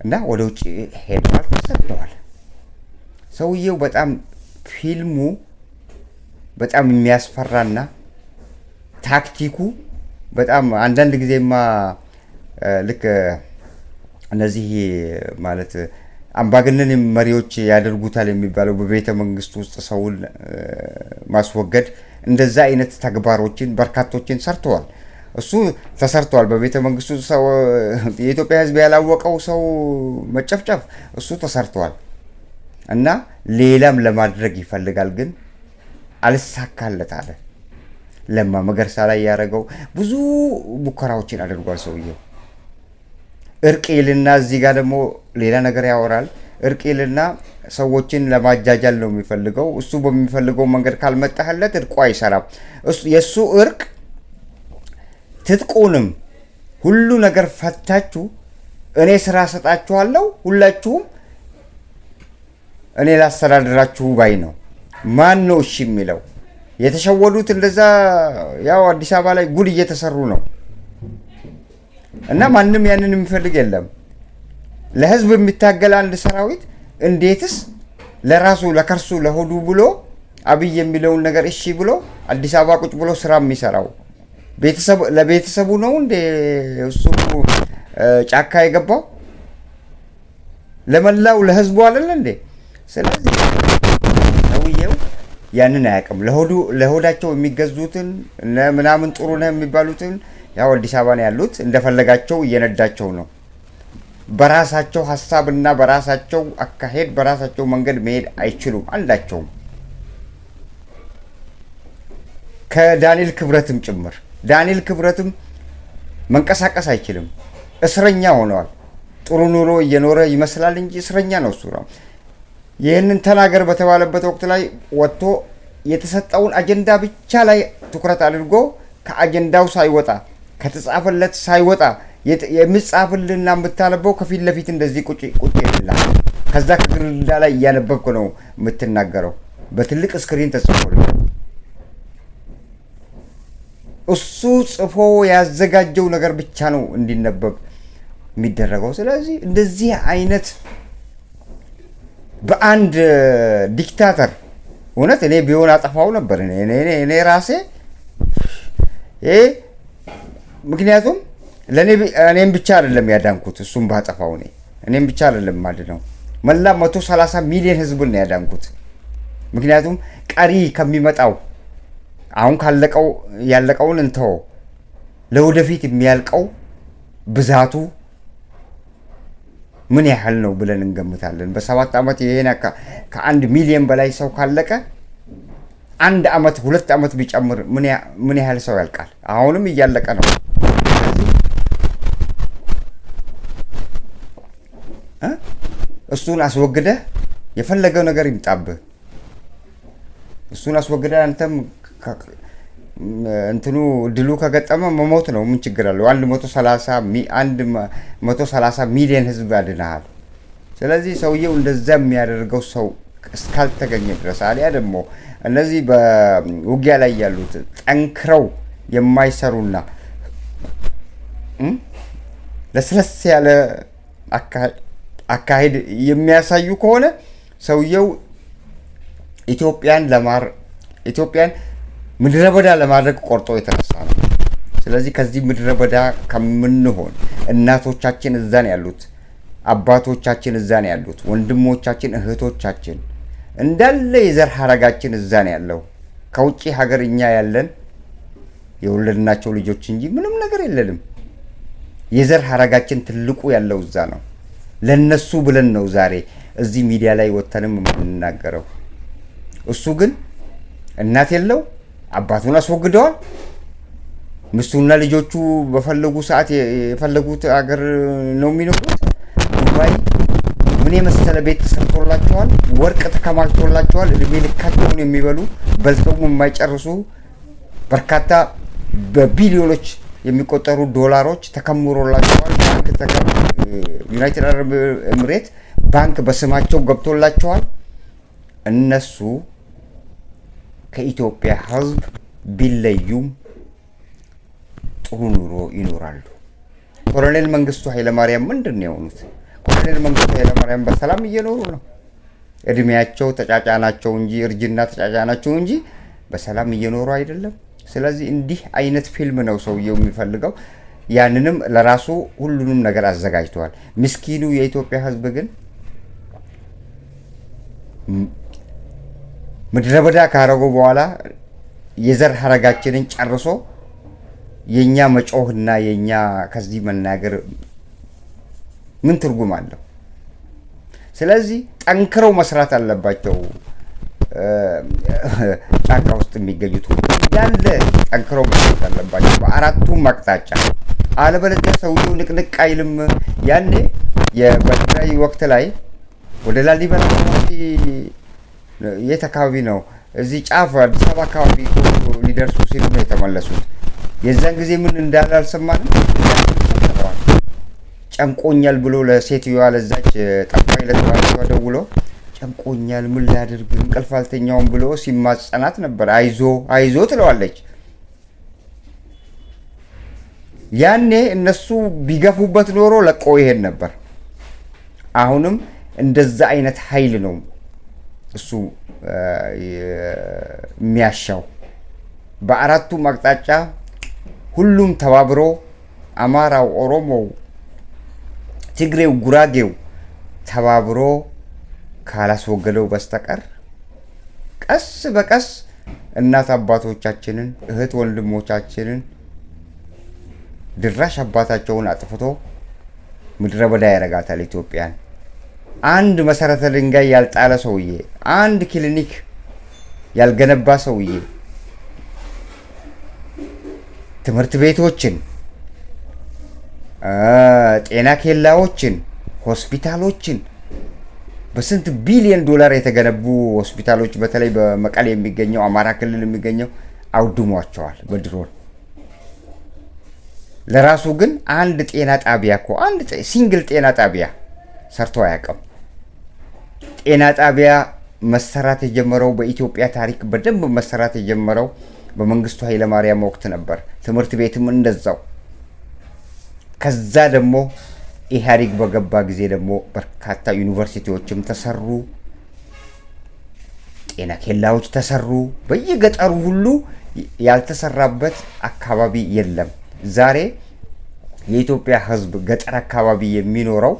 እና ወደ ውጭ ሄደዋል፣ ተሰደዋል። ሰውየው በጣም ፊልሙ በጣም የሚያስፈራና ታክቲኩ በጣም አንዳንድ ጊዜማ ልክ እነዚህ ማለት አምባገነን መሪዎች ያደርጉታል የሚባለው በቤተ መንግስት ውስጥ ሰውን ማስወገድ እንደዛ አይነት ተግባሮችን በርካቶችን ሰርተዋል። እሱ ተሰርቷል። በቤተ መንግስቱ ሰው የኢትዮጵያ ሕዝብ ያላወቀው ሰው መጨፍጨፍ እሱ ተሰርቷል እና ሌላም ለማድረግ ይፈልጋል፣ ግን አልሳካለት አለ። ለማ መገርሳ ላይ ያደረገው ብዙ ሙከራዎችን አድርጓል ሰውየው። እርቅልና እዚህ ጋር ደግሞ ሌላ ነገር ያወራል። እርቅልና ሰዎችን ለማጃጃል ነው የሚፈልገው። እሱ በሚፈልገው መንገድ ካልመጣህለት እርቁ አይሰራም። የእሱ እርቅ ትጥቁንም ሁሉ ነገር ፈታችሁ እኔ ስራ ሰጣችኋለሁ፣ ሁላችሁም እኔ ላስተዳድራችሁ ባይ ነው። ማን ነው እሺ የሚለው? የተሸወዱት እንደዛ ያው አዲስ አበባ ላይ ጉድ እየተሰሩ ነው እና ማንም ያንን የሚፈልግ የለም። ለህዝብ የሚታገል አንድ ሰራዊት እንዴትስ ለራሱ ለከርሱ ለሆዱ ብሎ አብይ የሚለውን ነገር እሺ ብሎ አዲስ አበባ ቁጭ ብሎ ስራ የሚሰራው ለቤተሰቡ ነው እንደ እሱ ጫካ የገባው ለመላው ለህዝቡ አይደል እንዴ? ስለዚህ ሰውየው ያንን አያውቅም። ለሆዳቸው የሚገዙትን ምናምን ጥሩ ነው የሚባሉትን ያው አዲስ አበባ ነው ያሉት፣ እንደፈለጋቸው እየነዳቸው ነው። በራሳቸው ሀሳብና በራሳቸው አካሄድ በራሳቸው መንገድ መሄድ አይችሉም አንዳቸውም። ከዳንኤል ክብረትም ጭምር ዳንኤል ክብረትም መንቀሳቀስ አይችልም። እስረኛ ሆነዋል። ጥሩ ኑሮ እየኖረ ይመስላል እንጂ እስረኛ ነው እሱ ነው። ይህንን ተናገር በተባለበት ወቅት ላይ ወጥቶ የተሰጠውን አጀንዳ ብቻ ላይ ትኩረት አድርጎ ከአጀንዳው ሳይወጣ ከተጻፈለት ሳይወጣ የሚጻፍልና የምታነበው ከፊት ለፊት እንደዚህ ቁጭ ይላል። ከዛ ከግድግዳ ላይ እያነበብኩ ነው የምትናገረው። በትልቅ ስክሪን ተጽፎልህ እሱ ጽፎ ያዘጋጀው ነገር ብቻ ነው እንዲነበብ የሚደረገው። ስለዚህ እንደዚህ አይነት በአንድ ዲክታተር እውነት እኔ ቢሆን አጠፋው ነበር እኔ ራሴ ምክንያቱም እኔም ብቻ አይደለም ያዳንኩት፣ እሱም ባጠፋው እኔም ብቻ አይደለም ማድነው መላ 130 ሚሊዮን ህዝብን ነው ያዳንኩት። ምክንያቱም ቀሪ ከሚመጣው አሁን ያለቀውን እንተው ለወደፊት የሚያልቀው ብዛቱ ምን ያህል ነው ብለን እንገምታለን። በ7 ዓመት ይሄን ከ1 ሚሊዮን በላይ ሰው ካለቀ 1 ዓመት 2 ዓመት ቢጨምር ምን ያህል ሰው ያልቃል? አሁንም እያለቀ ነው። እሱን አስወግደህ የፈለገው ነገር ይምጣብህ። እሱን አስወግደህ አንተም እንትኑ ድሉ ከገጠመ መሞት ነው። ምን ችግር አለው? 130 ሚሊዮን ህዝብ ያድናል። ስለዚህ ሰውየው እንደዛ የሚያደርገው ሰው እስካልተገኘ ድረስ አሊያ ደግሞ እነዚህ በውጊያ ላይ ያሉት ጠንክረው የማይሰሩና ለስለስ ያለ አካሄድ የሚያሳዩ ከሆነ ሰውየው ኢትዮጵያን ምድረ በዳ ለማድረግ ቆርጦ የተነሳ ነው። ስለዚህ ከዚህ ምድረ በዳ ከምንሆን እናቶቻችን እዛ ነው ያሉት፣ አባቶቻችን እዛ ነው ያሉት፣ ወንድሞቻችን እህቶቻችን እንዳለ የዘር ሐረጋችን እዛ ነው ያለው። ከውጪ ሀገር እኛ ያለን የወለድናቸው ልጆች እንጂ ምንም ነገር የለንም። የዘር ሐረጋችን ትልቁ ያለው እዛ ነው። ለነሱ ብለን ነው ዛሬ እዚህ ሚዲያ ላይ ወተንም የምንናገረው። እሱ ግን እናት የለው፣ አባቱን አስወግደዋል። ሚስቱና ልጆቹ በፈለጉ ሰዓት የፈለጉት ሀገር ነው የሚኖሩት። ዱባይ ምን የመሰለ ቤት ተሰርቶላቸዋል፣ ወርቅ ተከማችቶላቸዋል። እድሜ ልካቸውን የሚበሉ በልተው የማይጨርሱ በርካታ በቢሊዮኖች የሚቆጠሩ ዶላሮች ተከምሮላቸዋል። ዩናይትድ አረብ ኤምሬት ባንክ በስማቸው ገብቶላቸዋል። እነሱ ከኢትዮጵያ ሕዝብ ቢለዩም ጥሩ ኑሮ ይኖራሉ። ኮሎኔል መንግስቱ ኃይለማርያም ምንድን ነው የሆኑት? ኮሎኔል መንግስቱ ኃይለማርያም በሰላም እየኖሩ ነው። እድሜያቸው ተጫጫናቸው እንጂ እርጅና ተጫጫናቸው እንጂ በሰላም እየኖሩ አይደለም። ስለዚህ እንዲህ አይነት ፊልም ነው ሰውየው የሚፈልገው። ያንንም ለራሱ ሁሉንም ነገር አዘጋጅተዋል። ምስኪኑ የኢትዮጵያ ሕዝብ ግን ምድረ በዳ ካረገው በኋላ የዘር ሀረጋችንን ጨርሶ የኛ መጮህና የኛ ከዚህ መናገር ምን ትርጉም አለው? ስለዚህ ጠንክረው መስራት አለባቸው። ጫካ ውስጥ የሚገኙት ያለ ጠንክረው መስራት አለባቸው በአራቱም አቅጣጫ። አለበለዚያ ሰውየው ንቅንቅ አይልም። ያኔ በትግራይ ወቅት ላይ ወደ ላሊበላ የት አካባቢ ነው? እዚህ ጫፍ አዲስ አበባ አካባቢ ሊደርሱ ሲሉ ነው የተመለሱት። የዛን ጊዜ ምን እንዳለ አልሰማንም። ጨንቆኛል ብሎ ለሴትዮዋ ለዛች ጠፋኝ ለተባለችዋ ደውሎ ጨንቆኛል፣ ምን ላድርግ፣ እንቅልፍ አልተኛውም ብሎ ሲማጸናት ነበር። አይዞ ትለዋለች። ያኔ እነሱ ቢገፉበት ኖሮ ለቆ ይሄድ ነበር። አሁንም እንደዛ አይነት ኃይል ነው እሱ የሚያሻው። በአራቱም አቅጣጫ ሁሉም ተባብሮ አማራው፣ ኦሮሞው፣ ትግሬው፣ ጉራጌው ተባብሮ ካላስወገደው በስተቀር ቀስ በቀስ እናት አባቶቻችንን እህት ወንድሞቻችንን ድራሽ አባታቸውን አጥፍቶ ምድረ በዳ ያረጋታል ኢትዮጵያን። አንድ መሰረተ ድንጋይ ያልጣለ ሰውዬ፣ አንድ ክሊኒክ ያልገነባ ሰውዬ ትምህርት ቤቶችን፣ ጤና ኬላዎችን፣ ሆስፒታሎችን በስንት ቢሊዮን ዶላር የተገነቡ ሆስፒታሎች በተለይ በመቀሌ የሚገኘው አማራ ክልል የሚገኘው አውድሟቸዋል በድሮን። ለራሱ ግን አንድ ጤና ጣቢያ እኮ አንድ ሲንግል ጤና ጣቢያ ሰርቶ አያውቅም። ጤና ጣቢያ መሰራት የጀመረው በኢትዮጵያ ታሪክ በደንብ መሰራት የጀመረው በመንግስቱ ኃይለማርያም ወቅት ነበር። ትምህርት ቤትም እንደዛው። ከዛ ደግሞ ኢህአዴግ በገባ ጊዜ ደግሞ በርካታ ዩኒቨርሲቲዎችም ተሰሩ፣ ጤና ኬላዎች ተሰሩ። በየገጠሩ ሁሉ ያልተሰራበት አካባቢ የለም። ዛሬ የኢትዮጵያ ሕዝብ ገጠር አካባቢ የሚኖረው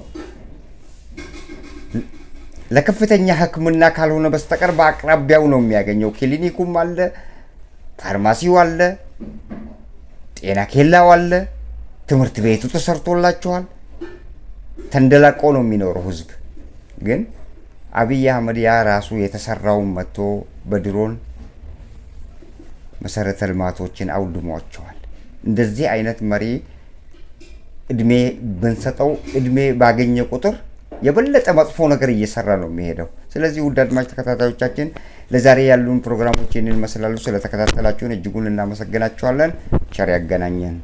ለከፍተኛ ሕክምና ካልሆነ በስተቀር በአቅራቢያው ነው የሚያገኘው። ክሊኒኩም አለ፣ ፋርማሲው አለ፣ ጤና ኬላው አለ፣ ትምህርት ቤቱ ተሰርቶላቸዋል። ተንደላቆ ነው የሚኖረው ሕዝብ። ግን አብይ አህመድ ያ ራሱ የተሰራውን መጥቶ በድሮን መሰረተ ልማቶችን አውድሟቸዋል። እንደዚህ አይነት መሪ እድሜ ብንሰጠው እድሜ ባገኘ ቁጥር የበለጠ መጥፎ ነገር እየሰራ ነው የሚሄደው። ስለዚህ ውድ አድማጭ ተከታታዮቻችን ለዛሬ ያሉን ፕሮግራሞች ይህንን ይመስላሉ። ስለተከታተላችሁን እጅጉን እናመሰግናችኋለን። ቸር ያገናኘን።